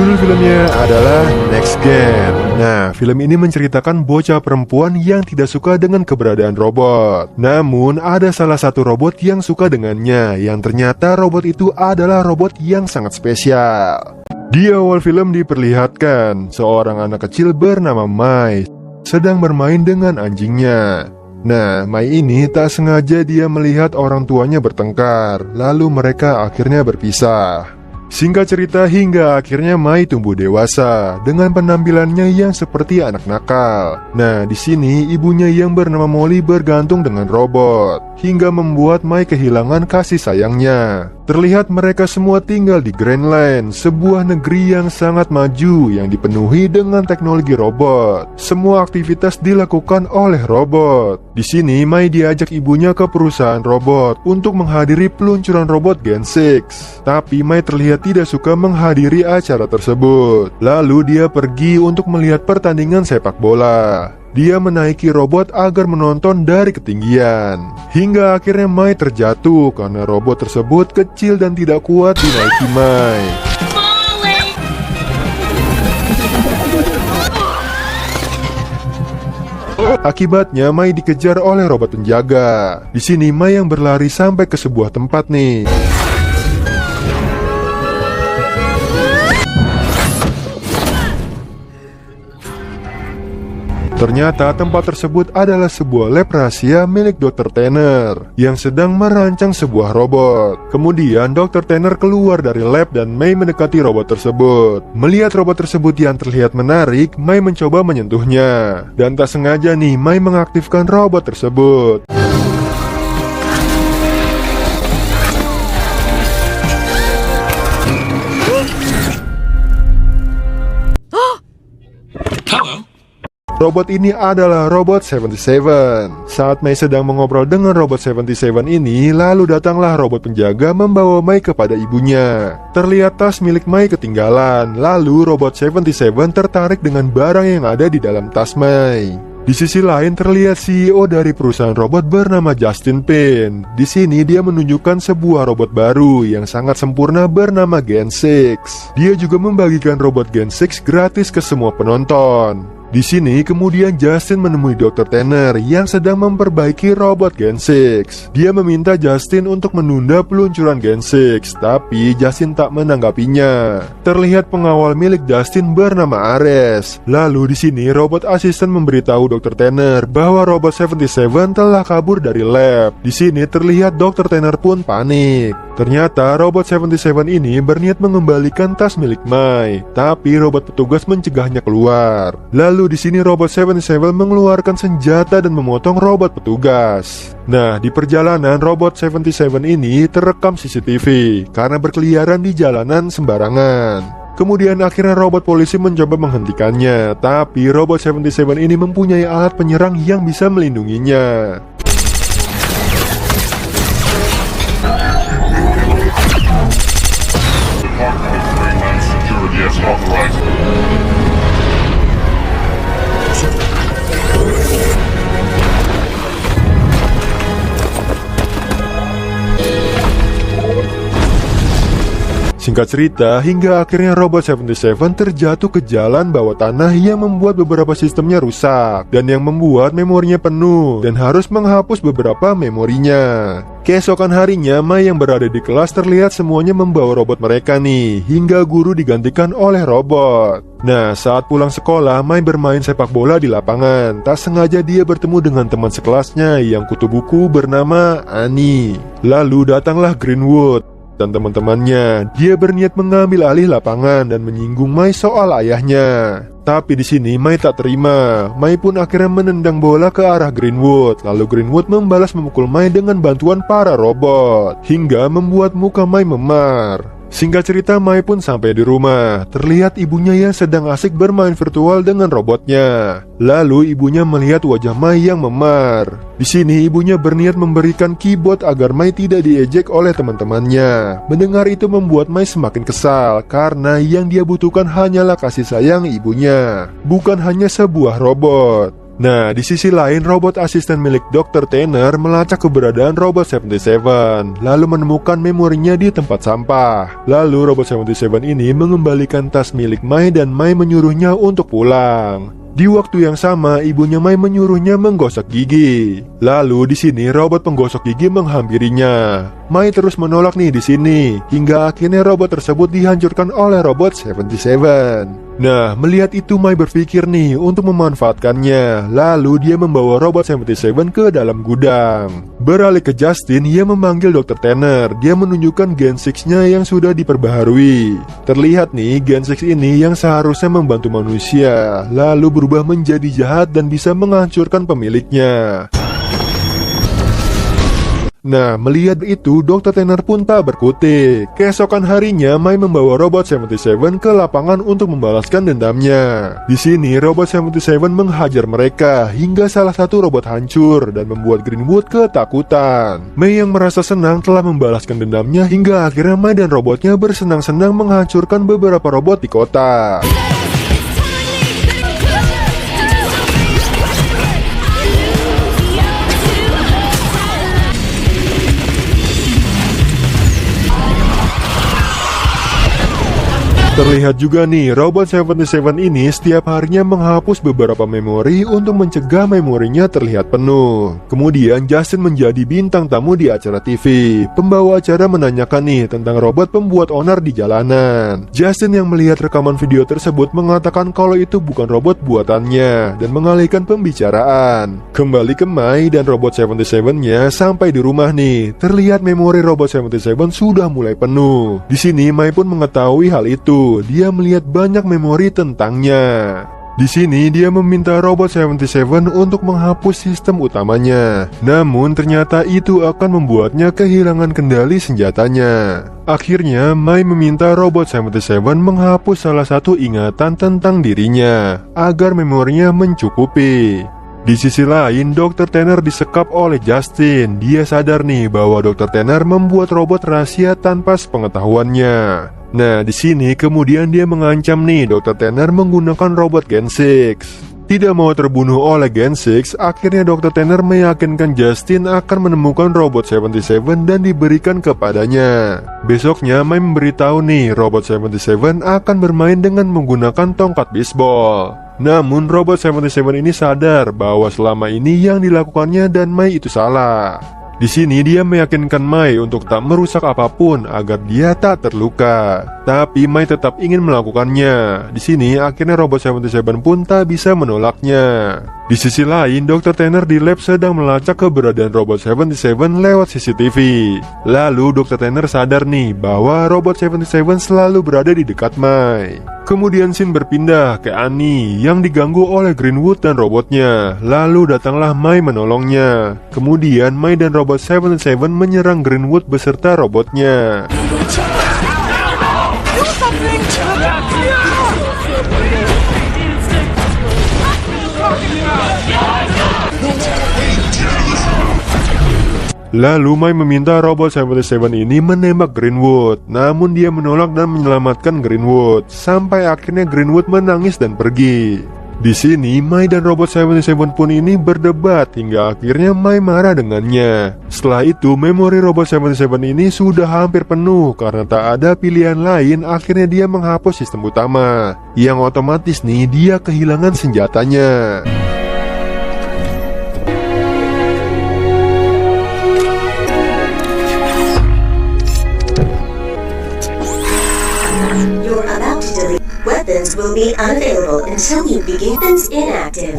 Judul filmnya adalah Next Gen. Nah, film ini menceritakan bocah perempuan yang tidak suka dengan keberadaan robot. Namun, ada salah satu robot yang suka dengannya, yang ternyata robot itu adalah robot yang sangat spesial. Di awal film diperlihatkan seorang anak kecil bernama Mai sedang bermain dengan anjingnya. Nah, Mai ini tak sengaja dia melihat orang tuanya bertengkar, lalu mereka akhirnya berpisah. Singkat cerita, hingga akhirnya Mai tumbuh dewasa dengan penampilannya yang seperti anak nakal. Nah, di sini ibunya yang bernama Molly bergantung dengan robot hingga membuat Mai kehilangan kasih sayangnya. Terlihat mereka semua tinggal di Greenland, sebuah negeri yang sangat maju yang dipenuhi dengan teknologi robot. Semua aktivitas dilakukan oleh robot. Di sini Mai diajak ibunya ke perusahaan robot untuk menghadiri peluncuran robot Gen 6. Tapi Mai terlihat tidak suka menghadiri acara tersebut. Lalu dia pergi untuk melihat pertandingan sepak bola. Dia menaiki robot agar menonton dari ketinggian. Hingga akhirnya Mai terjatuh karena robot tersebut kecil dan tidak kuat dinaiki Mai. Akibatnya Mai dikejar oleh robot penjaga. Di sini Mai yang berlari sampai ke sebuah tempat nih. Ternyata tempat tersebut adalah sebuah lab rahasia milik Dr. Tanner yang sedang merancang sebuah robot. Kemudian Dr. Tanner keluar dari lab dan Mai mendekati robot tersebut. Melihat robot tersebut yang terlihat menarik, Mai mencoba menyentuhnya. Dan tak sengaja nih, Mai mengaktifkan robot tersebut. Robot ini adalah robot 77. Saat Mai sedang mengobrol dengan robot 77 ini, lalu datanglah robot penjaga membawa Mai kepada ibunya. Terlihat tas milik Mai ketinggalan, lalu robot 77 tertarik dengan barang yang ada di dalam tas Mai. Di sisi lain terlihat CEO dari perusahaan robot bernama Justin Pin. Di sini dia menunjukkan sebuah robot baru yang sangat sempurna bernama Gen 6. Dia juga membagikan robot Gen 6 gratis ke semua penonton. Di sini kemudian Justin menemui Dr. Tanner yang sedang memperbaiki robot Gen 6. Dia meminta Justin untuk menunda peluncuran Gen 6, tapi Justin tak menanggapinya. Terlihat pengawal milik Justin bernama Ares. Lalu di sini robot asisten memberitahu Dr. Tanner bahwa robot 77 telah kabur dari lab. Di sini terlihat Dr. Tanner pun panik. Ternyata robot 77 ini berniat mengembalikan tas milik Mai, tapi robot petugas mencegahnya keluar. Lalu di sini robot 77 mengeluarkan senjata dan memotong robot petugas. Nah, di perjalanan robot 77 ini terekam CCTV karena berkeliaran di jalanan sembarangan. Kemudian akhirnya robot polisi mencoba menghentikannya, tapi robot 77 ini mempunyai alat penyerang yang bisa melindunginya. Singkat cerita, hingga akhirnya robot 77 terjatuh ke jalan bawah tanah yang membuat beberapa sistemnya rusak dan yang membuat memorinya penuh dan harus menghapus beberapa memorinya. Keesokan harinya, Mai yang berada di kelas terlihat semuanya membawa robot mereka nih, hingga guru digantikan oleh robot. Nah, saat pulang sekolah, Mai bermain sepak bola di lapangan. Tak sengaja dia bertemu dengan teman sekelasnya yang kutu buku bernama Annie. Lalu datanglah Greenwood dan teman-temannya. Dia berniat mengambil alih lapangan dan menyinggung Mai soal ayahnya. Tapi di sini Mai tak terima. Mai pun akhirnya menendang bola ke arah Greenwood. Lalu Greenwood membalas memukul Mai dengan bantuan para robot, hingga membuat muka Mai memar. Singkat cerita, Mai pun sampai di rumah. Terlihat ibunya yang sedang asik bermain virtual dengan robotnya. Lalu ibunya melihat wajah Mai yang memar. Di sini ibunya berniat memberikan keyboard agar Mai tidak diejek oleh teman-temannya. Mendengar itu membuat Mai semakin kesal karena yang dia butuhkan hanyalah kasih sayang ibunya, bukan hanya sebuah robot. Nah, di sisi lain, robot asisten milik Dr. Tanner melacak keberadaan Robot 77, lalu menemukan memorinya di tempat sampah. Lalu Robot 77 ini mengembalikan tas milik Mai dan Mai menyuruhnya untuk pulang. Di waktu yang sama, ibunya Mai menyuruhnya menggosok gigi. Lalu di sini robot penggosok gigi menghampirinya. Mai terus menolak nih di sini, hingga akhirnya robot tersebut dihancurkan oleh Robot 77. Nah, melihat itu Mai berpikir nih untuk memanfaatkannya. Lalu dia membawa Robot 77 ke dalam gudang. Beralih ke Justin, ia memanggil Dr. Tanner. Dia menunjukkan Gen 6-nya yang sudah diperbaharui. Terlihat nih, Gen 6 ini yang seharusnya membantu manusia, lalu berubah menjadi jahat dan bisa menghancurkan pemiliknya. Nah, melihat itu, Dr. Tanner pun tak berkutik. Keesokan harinya, Mai membawa Robot 77 ke lapangan untuk membalaskan dendamnya. Di sini, Robot 77 menghajar mereka hingga salah satu robot hancur dan membuat Greenwood ketakutan. Mai yang merasa senang telah membalaskan dendamnya hingga akhirnya Mai dan robotnya bersenang-senang menghancurkan beberapa robot di kota. Terlihat juga nih, Robot 77 ini setiap harinya menghapus beberapa memori untuk mencegah memorinya terlihat penuh. Kemudian Justin menjadi bintang tamu di acara TV. Pembawa acara menanyakan nih tentang robot pembuat onar di jalanan. Justin yang melihat rekaman video tersebut mengatakan kalau itu bukan robot buatannya dan mengalihkan pembicaraan. Kembali ke Mai dan Robot 77-nya sampai di rumah nih. Terlihat memori Robot 77 sudah mulai penuh. Di sini Mai pun mengetahui hal itu. Dia melihat banyak memori tentangnya. Di sini dia meminta Robot 77 untuk menghapus sistem utamanya. Namun ternyata itu akan membuatnya kehilangan kendali senjatanya. Akhirnya Mai meminta Robot 77 menghapus salah satu ingatan tentang dirinya agar memorinya mencukupi. Di sisi lain, Dr. Tanner disekap oleh Justin. Dia sadar nih bahwa Dr. Tanner membuat robot rahasia tanpa sepengetahuannya. Nah, di sini kemudian dia mengancam nih Dr. Tanner menggunakan robot Gen 6. Tidak mau terbunuh oleh Gen 6, akhirnya Dr. Tanner meyakinkan Justin akan menemukan Robot 77 dan diberikan kepadanya. Besoknya Mai memberitahu nih Robot 77 akan bermain dengan menggunakan tongkat bisbol. Namun Robot 77 ini sadar bahwa selama ini yang dilakukannya dan Mai itu salah. Di sini dia meyakinkan Mai untuk tak merusak apapun agar dia tak terluka. Tapi Mai tetap ingin melakukannya. Di sini akhirnya Robot 77 pun tak bisa menolaknya. Di sisi lain, Dr. Tanner di lab sedang melacak keberadaan Robot 77 lewat CCTV. Lalu Dr. Tanner sadar nih bahwa Robot 77 selalu berada di dekat Mai. Kemudian scene berpindah ke Annie yang diganggu oleh Greenwood dan robotnya. Lalu datanglah Mai menolongnya. Kemudian Mai dan Robot 77 menyerang Greenwood beserta robotnya. Lalu Mai meminta Robot 77 ini menembak Greenwood. Namun dia menolak dan menyelamatkan Greenwood. Sampai akhirnya Greenwood menangis dan pergi. Di sini Mai dan Robot 77 pun ini berdebat hingga akhirnya Mai marah dengannya. Setelah itu memori Robot 77 ini sudah hampir penuh karena tak ada pilihan lain. Akhirnya dia menghapus sistem utama, yang otomatis nih dia kehilangan senjatanya. Weapons will be unavailable until you begin weapons inactive.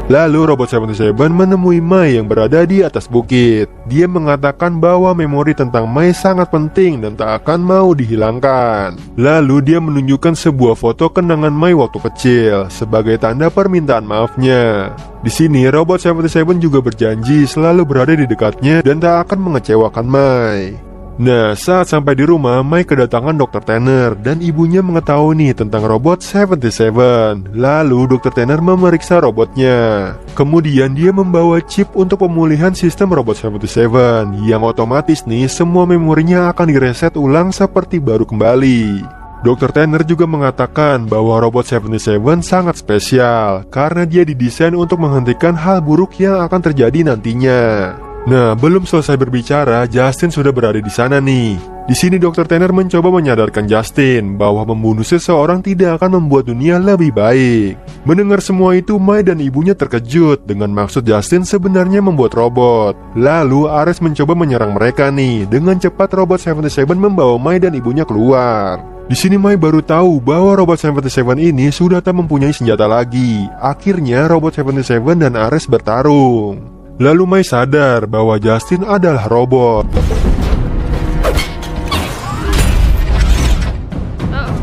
Lalu Robot 77 menemui Mai yang berada di atas bukit. Dia mengatakan bahwa memori tentang Mai sangat penting dan tak akan mau dihilangkan. Lalu dia menunjukkan sebuah foto kenangan Mai waktu kecil sebagai tanda permintaan maafnya. Di sini Robot 77 juga berjanji selalu berada di dekatnya dan tak akan mengecewakan Mai. Nah, saat sampai di rumah, Mai kedatangan Dr. Tanner dan ibunya mengetahui nih tentang Robot 77. Lalu Dr. Tanner memeriksa robotnya. Kemudian dia membawa chip untuk pemulihan sistem Robot 77, yang otomatis nih semua memorinya akan direset ulang seperti baru kembali. Dr. Tanner juga mengatakan bahwa robot 77 sangat spesial karena dia didesain untuk menghentikan hal buruk yang akan terjadi nantinya. Nah, belum selesai berbicara, Justin sudah berada di sana nih. Di sini Dr. Tanner mencoba menyadarkan Justin bahwa membunuh seseorang tidak akan membuat dunia lebih baik. Mendengar semua itu, Mai dan ibunya terkejut dengan maksud Justin sebenarnya membuat robot. Lalu Ares mencoba menyerang mereka nih. Dengan cepat robot 77 membawa Mai dan ibunya keluar. Di sini Mai baru tahu bahwa robot 77 ini sudah tak mempunyai senjata lagi. Akhirnya robot 77 dan Ares bertarung. Lalu Mai sadar bahwa Justin adalah robot.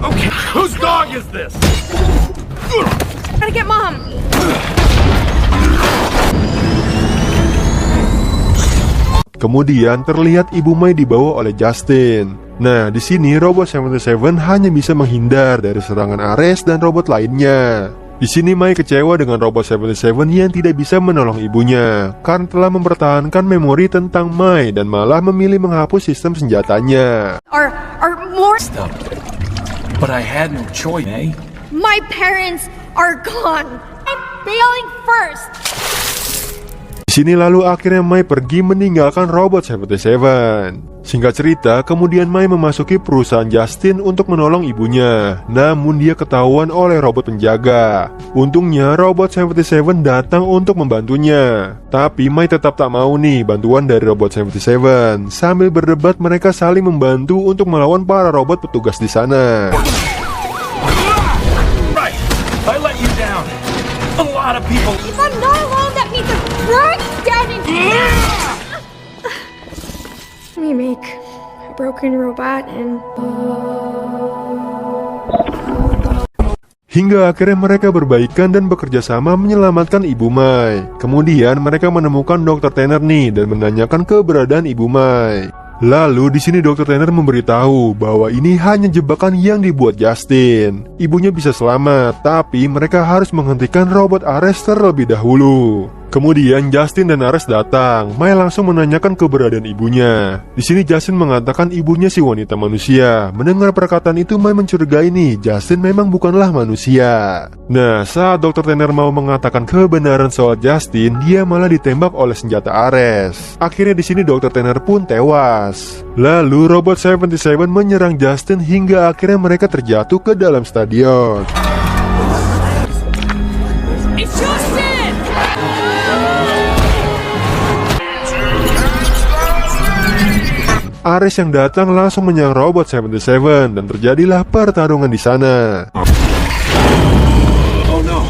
Okay, whose dog is this? Gotta get Mom! Kemudian terlihat ibu Mai dibawa oleh Justin. Nah, di sini robot 77 hanya bisa menghindar dari serangan Ares dan robot lainnya. Di sini Mai kecewa dengan robot 77 yang tidak bisa menolong ibunya karena telah mempertahankan memori tentang Mai dan malah memilih menghapus sistem senjatanya. Are more... Stop. But I had no choice, eh? My parents are gone! I'm failing first! Di sini lalu akhirnya Mai pergi meninggalkan robot 77. Singkat cerita, kemudian Mai memasuki perusahaan Justin untuk menolong ibunya. Namun dia ketahuan oleh robot penjaga. Untungnya robot 77 datang untuk membantunya. Tapi Mai tetap tak mau nih bantuan dari robot 77. Sambil berdebat mereka saling membantu untuk melawan para robot petugas di sana. Right, I let you down. A lot of people. If I'm not alone, that means I'm burning down in here! We make a broken robot and... Hingga akhirnya mereka berbaikan dan bekerja sama menyelamatkan Ibu Mai. Kemudian mereka menemukan Dr. Tanner nih dan menanyakan keberadaan Ibu Mai. Lalu di sini Dr. Tanner memberitahu bahwa ini hanya jebakan yang dibuat Justin. Ibunya bisa selamat, tapi mereka harus menghentikan robot Ares terlebih dahulu. Kemudian Justin dan Ares datang. Mai langsung menanyakan keberadaan ibunya. Di sini Justin mengatakan ibunya si wanita manusia. Mendengar perkataan itu, Mai mencurigai nih, Justin memang bukanlah manusia. Nah, saat Dr. Tanner mau mengatakan kebenaran soal Justin, dia malah ditembak oleh senjata Ares. Akhirnya di sini Dr. Tanner pun tewas. Lalu robot 77 menyerang Justin hingga akhirnya mereka terjatuh ke dalam stadion. It's Justin! Ares yang datang langsung menyerang robot 77 dan terjadilah pertarungan di sana. Oh no.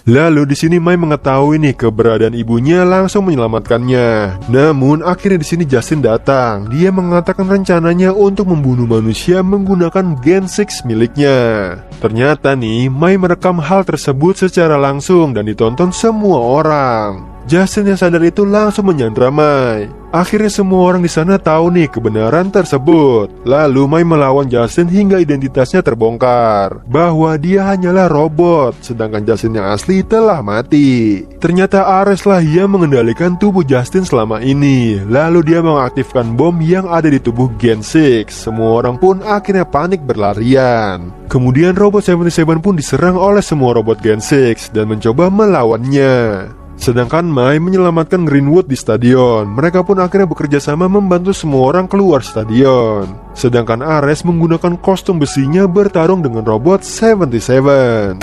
Lalu di sini Mai mengetahui nih keberadaan ibunya langsung menyelamatkannya. Namun akhirnya di sini Justin datang. Dia mengatakan rencananya untuk membunuh manusia menggunakan Gen 6 miliknya. Ternyata nih Mai merekam hal tersebut secara langsung dan ditonton semua orang. Justin yang sadar itu langsung menyandra Mai. Akhirnya semua orang di sana tahu nih kebenaran tersebut. Lalu Mai melawan Justin hingga identitasnya terbongkar bahwa dia hanyalah robot, sedangkan Justin yang asli telah mati. Ternyata Ares lah yang mengendalikan tubuh Justin selama ini. Lalu dia mengaktifkan bom yang ada di tubuh Gen 6. Semua orang pun akhirnya panik berlarian. Kemudian robot 77 pun diserang oleh semua robot Gen 6 dan mencoba melawannya. Sedangkan Mai menyelamatkan Greenwood di stadion. Mereka pun akhirnya bekerja sama membantu semua orang keluar stadion. Sedangkan Ares menggunakan kostum besinya bertarung dengan robot 77.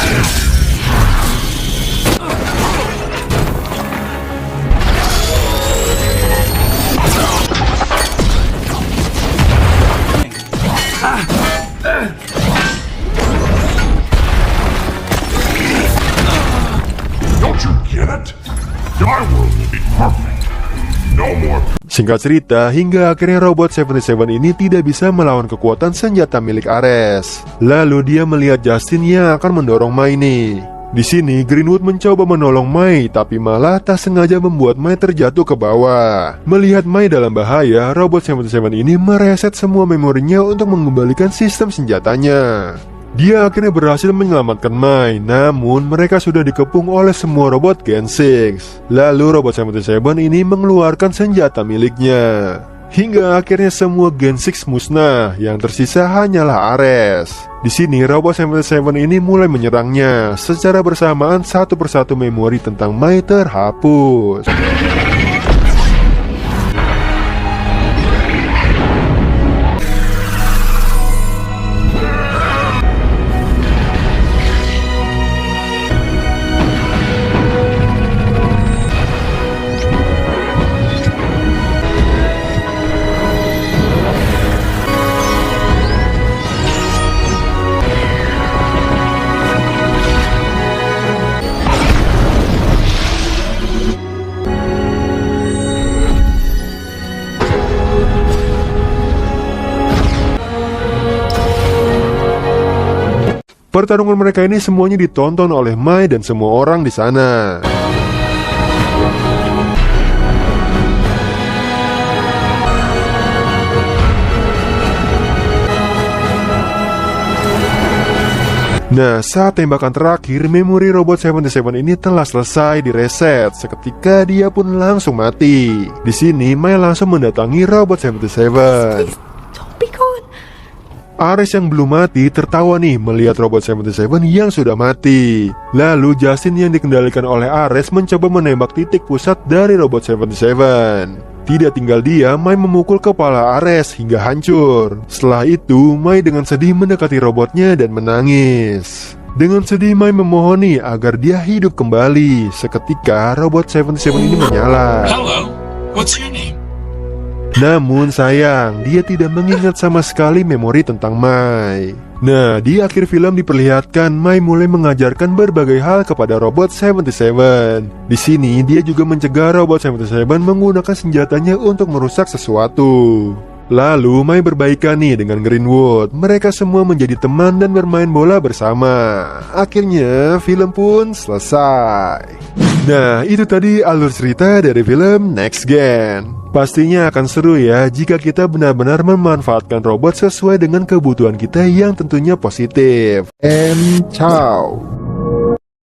Don't you get it? Our world will be perfect. No more. Singkat cerita, hingga akhirnya robot 77 ini tidak bisa melawan kekuatan senjata milik Ares. Lalu dia melihat Justin yang akan mendorong Mai nih. Di sini Greenwood mencoba menolong Mai, tapi malah tak sengaja membuat Mai terjatuh ke bawah. Melihat Mai dalam bahaya, robot 77 ini mereset semua memorinya untuk mengembalikan sistem senjatanya. Dia akhirnya berhasil menyelamatkan Mai, namun mereka sudah dikepung oleh semua robot Gen 6. Lalu robot 77 ini mengeluarkan senjata miliknya. Hingga akhirnya semua Gen 6 musnah, yang tersisa hanyalah Ares. Di sini Robot 77 ini mulai menyerangnya. Secara bersamaan satu persatu memori tentang Mai terhapus. Pertarungan mereka ini semuanya ditonton oleh Mai dan semua orang di sana. Nah, saat tembakan terakhir, memori Robot 77 ini telah selesai direset. Seketika dia pun langsung mati. Di sini Mai langsung mendatangi Robot 77. Please, don't be gone. Ares yang belum mati tertawa nih melihat Robot 77 yang sudah mati. Lalu Justin yang dikendalikan oleh Ares mencoba menembak titik pusat dari Robot 77. Tidak tinggal dia, Mai memukul kepala Ares hingga hancur. Setelah itu, Mai dengan sedih mendekati robotnya dan menangis. Dengan sedih, Mai memohoni agar dia hidup kembali. Seketika, Robot 77 ini menyala. Hello, what's your name? Namun sayang, dia tidak mengingat sama sekali memori tentang Mai. Nah, di akhir film diperlihatkan Mai mulai mengajarkan berbagai hal kepada Robot 77. Di sini dia juga mencegah Robot 77 menggunakan senjatanya untuk merusak sesuatu. Lalu Mai berbaikan nih dengan Greenwood. Mereka semua menjadi teman dan bermain bola bersama. Akhirnya film pun selesai. Nah, itu tadi alur cerita dari film Next Gen. Pastinya akan seru ya jika kita benar-benar memanfaatkan robot sesuai dengan kebutuhan kita yang tentunya positif. And ciao.